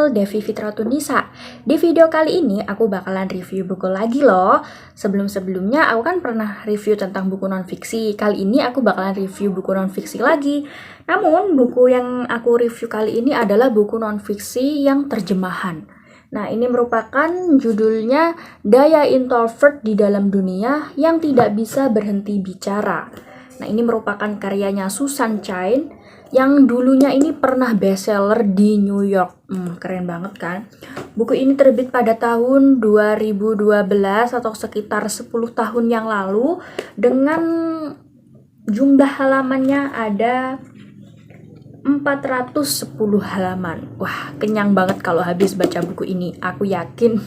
channel Devi Fitratunisa. Di video kali ini aku bakalan review buku lagi loh. Sebelum-sebelumnya aku kan pernah review tentang buku non-fiksi. Kali ini aku bakalan review buku non-fiksi lagi. Namun buku yang aku review kali ini adalah buku non-fiksi yang terjemahan. Nah, ini merupakan judulnya Daya Introvert di Dalam Dunia yang Tidak Bisa Berhenti Bicara. Nah, ini merupakan karyanya Susan Cain yang dulunya ini pernah bestseller di New York. Keren banget kan? Buku ini terbit pada tahun 2012 atau sekitar 10 tahun yang lalu dengan jumlah halamannya ada 410 halaman. Wah, kenyang banget kalau habis baca buku ini. Aku yakin.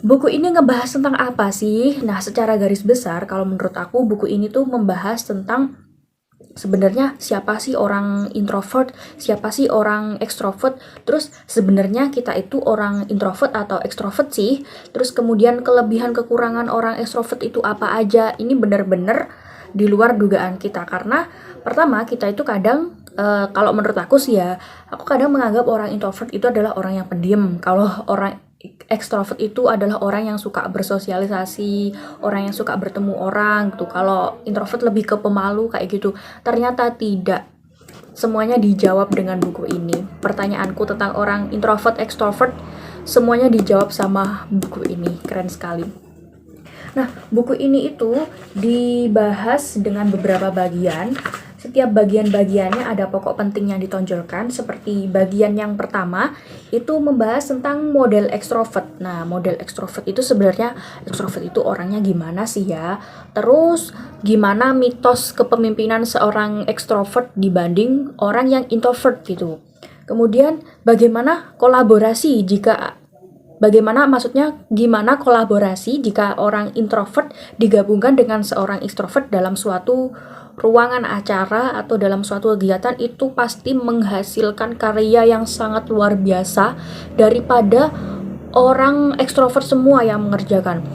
Buku ini ngebahas tentang apa sih? Nah, secara garis besar, kalau menurut aku, buku ini tuh membahas tentang sebenarnya siapa sih orang introvert, siapa sih orang ekstrovert, terus sebenarnya kita itu orang introvert atau ekstrovert sih, terus kemudian kelebihan kekurangan orang ekstrovert itu apa aja. Ini benar-benar di luar dugaan kita, karena pertama kita itu kadang kalau menurut aku sih ya, aku kadang menganggap orang introvert itu adalah orang yang pendiam, kalau orang ekstrovert itu adalah orang yang suka bersosialisasi, orang yang suka bertemu orang gitu. Kalau introvert lebih ke pemalu kayak gitu. Ternyata tidak. Semuanya dijawab dengan buku ini. Pertanyaanku tentang orang introvert, ekstrovert, semuanya dijawab sama buku ini. Keren sekali. Nah, buku ini itu dibahas dengan beberapa bagian. Setiap bagian-bagiannya ada pokok penting yang ditonjolkan, seperti bagian yang pertama itu membahas tentang model ekstrovert. Nah, model ekstrovert itu sebenarnya ekstrovert itu orangnya gimana sih ya? Terus gimana mitos kepemimpinan seorang ekstrovert dibanding orang yang introvert gitu. Kemudian bagaimana gimana kolaborasi jika orang introvert digabungkan dengan seorang ekstrovert dalam suatu ruangan acara atau dalam suatu kegiatan, itu pasti menghasilkan karya yang sangat luar biasa daripada orang ekstrovert semua yang mengerjakan.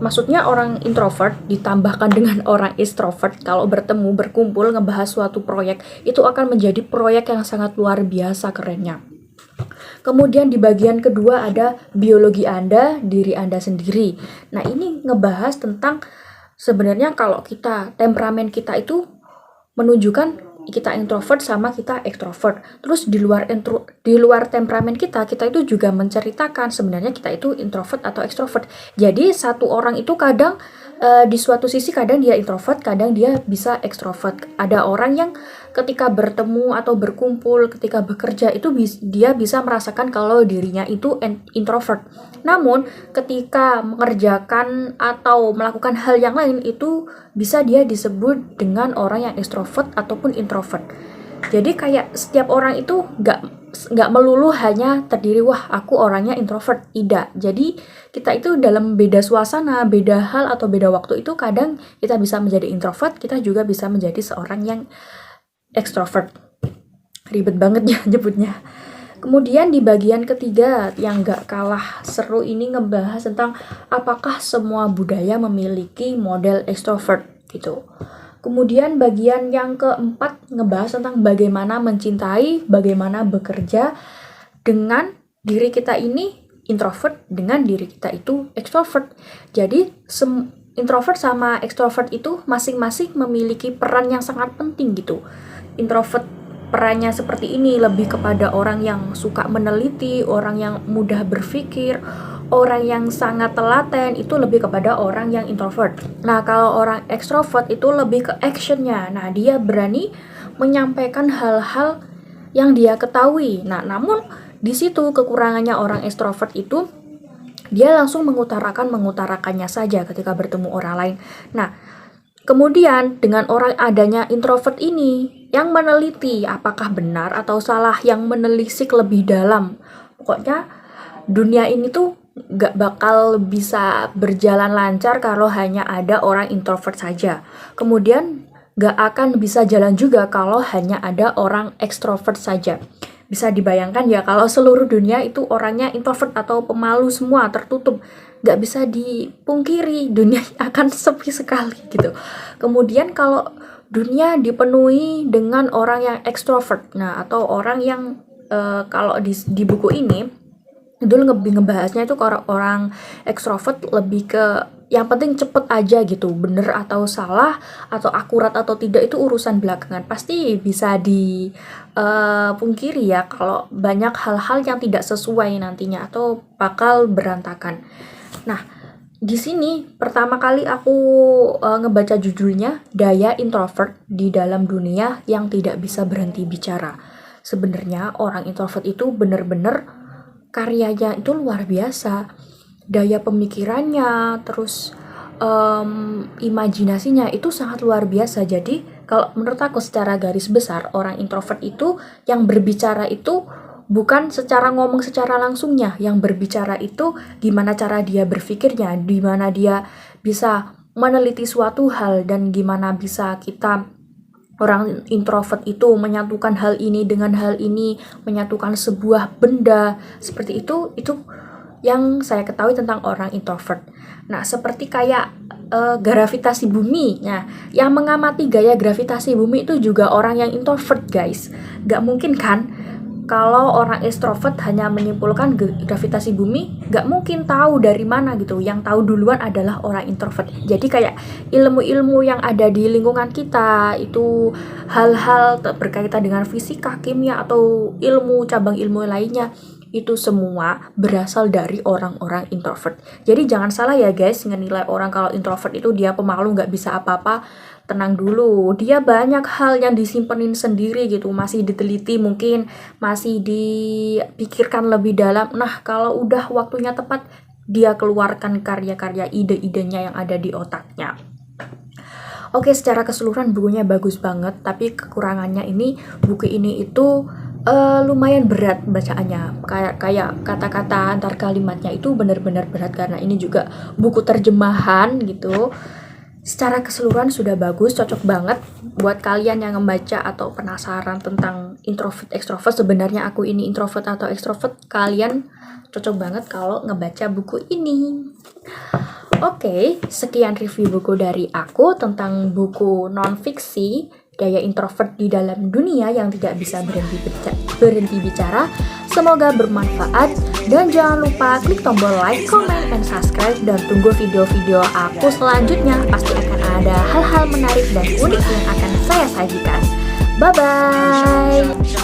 Maksudnya orang introvert ditambahkan dengan orang extrovert, kalau bertemu, berkumpul, ngebahas suatu proyek, itu akan menjadi proyek yang sangat luar biasa kerennya. Kemudian di bagian kedua ada biologi Anda, diri Anda sendiri. Nah, ini ngebahas tentang sebenarnya kalau temperamen kita itu menunjukkan kita introvert sama kita extrovert. Terus di luar temperamen kita itu juga menceritakan sebenarnya kita itu introvert atau extrovert. Jadi satu orang itu kadang di suatu sisi kadang dia introvert, kadang dia bisa extrovert. Ada orang yang ketika bertemu atau berkumpul, ketika bekerja itu dia bisa merasakan kalau dirinya itu introvert. Namun ketika mengerjakan atau melakukan hal yang lain itu bisa dia disebut dengan orang yang extrovert ataupun introvert. Jadi kayak setiap orang itu nggak melulu hanya terdiri wah aku orangnya introvert, tidak. Jadi kita itu dalam beda suasana, beda hal atau beda waktu itu kadang kita bisa menjadi introvert, kita juga bisa menjadi seorang yang extrovert. Ribet banget ya nyebutnya. Kemudian di bagian ketiga yang gak kalah seru ini ngebahas tentang apakah semua budaya memiliki model extrovert gitu. Kemudian bagian yang keempat ngebahas tentang bagaimana mencintai, bagaimana bekerja dengan diri kita ini introvert, dengan diri kita itu extrovert. Jadi introvert sama extrovert itu masing-masing memiliki peran yang sangat penting gitu. Introvert perannya seperti ini, lebih kepada orang yang suka meneliti, orang yang mudah berpikir, orang yang sangat telaten, itu lebih kepada orang yang introvert. Nah, kalau orang extrovert itu lebih ke actionnya. Nah, dia berani menyampaikan hal-hal yang dia ketahui. Nah, namun di situ kekurangannya orang extrovert itu dia langsung mengutarakannya saja ketika bertemu orang lain. Nah, kemudian dengan orang adanya introvert ini yang meneliti apakah benar atau salah, yang menelisik lebih dalam. Pokoknya dunia ini tuh gak bakal bisa berjalan lancar kalau hanya ada orang introvert saja. Kemudian gak akan bisa jalan juga kalau hanya ada orang extrovert saja. Bisa dibayangkan ya kalau seluruh dunia itu orangnya introvert atau pemalu semua, tertutup. Gak bisa dipungkiri, dunia akan sepi sekali gitu. Kemudian kalau dunia dipenuhi dengan orang yang extrovert, nah atau orang yang kalau di buku ini itu lebih ngebahasnya itu ke orang ekstrovert lebih ke yang penting cepet aja gitu, bener atau salah atau akurat atau tidak itu urusan belakangan. Pasti bisa dipungkiri ya kalau banyak hal-hal yang tidak sesuai nantinya atau bakal berantakan. Nah, di sini pertama kali aku ngebaca judulnya Daya Introvert di Dalam Dunia yang Tidak Bisa Berhenti Bicara. Sebenarnya orang introvert itu bener-bener karyanya itu luar biasa, daya pemikirannya, terus imajinasinya itu sangat luar biasa. Jadi kalau menurut aku secara garis besar orang introvert itu yang berbicara itu bukan secara ngomong secara langsungnya, yang berbicara itu gimana cara dia berpikirnya, gimana dia bisa meneliti suatu hal, dan gimana bisa kita orang introvert itu menyatukan hal ini dengan hal ini, menyatukan sebuah benda seperti itu yang saya ketahui tentang orang introvert. Nah, seperti kayak gravitasi bumi. Nah, yang mengamati gaya gravitasi bumi itu juga orang yang introvert, guys. Gak mungkin kan kalau orang extrovert hanya menyimpulkan gravitasi bumi, gak mungkin tahu dari mana gitu. Yang tahu duluan adalah orang introvert. Jadi kayak ilmu-ilmu yang ada di lingkungan kita, itu hal-hal berkaitan dengan fisika, kimia, atau cabang ilmu lainnya, itu semua berasal dari orang-orang introvert. Jadi jangan salah ya guys, ngenilai orang kalau introvert itu dia pemalu, gak bisa apa-apa. Tenang dulu, dia banyak hal yang disimpenin sendiri gitu, masih diteliti, mungkin masih dipikirkan lebih dalam. Nah, kalau udah waktunya tepat, dia keluarkan karya-karya ide-idenya yang ada di otaknya. Oke, secara keseluruhan bukunya bagus banget, tapi kekurangannya ini, buku ini itu lumayan berat bacaannya. Kayak kata-kata antar kalimatnya itu benar-benar berat, karena ini juga buku terjemahan gitu. Secara keseluruhan sudah bagus, cocok banget buat kalian yang membaca atau penasaran tentang introvert extrovert. Sebenarnya aku ini introvert atau extrovert, kalian cocok banget kalau ngebaca buku ini. Oke, sekian review buku dari aku tentang buku non-fiksi Daya Introvert di Dalam Dunia yang Tidak Bisa Berhenti Bicara. Semoga bermanfaat, dan jangan lupa klik tombol like, comment, and subscribe, dan tunggu video-video aku selanjutnya. Pasti akan ada hal-hal menarik dan unik yang akan saya sajikan. Bye-bye!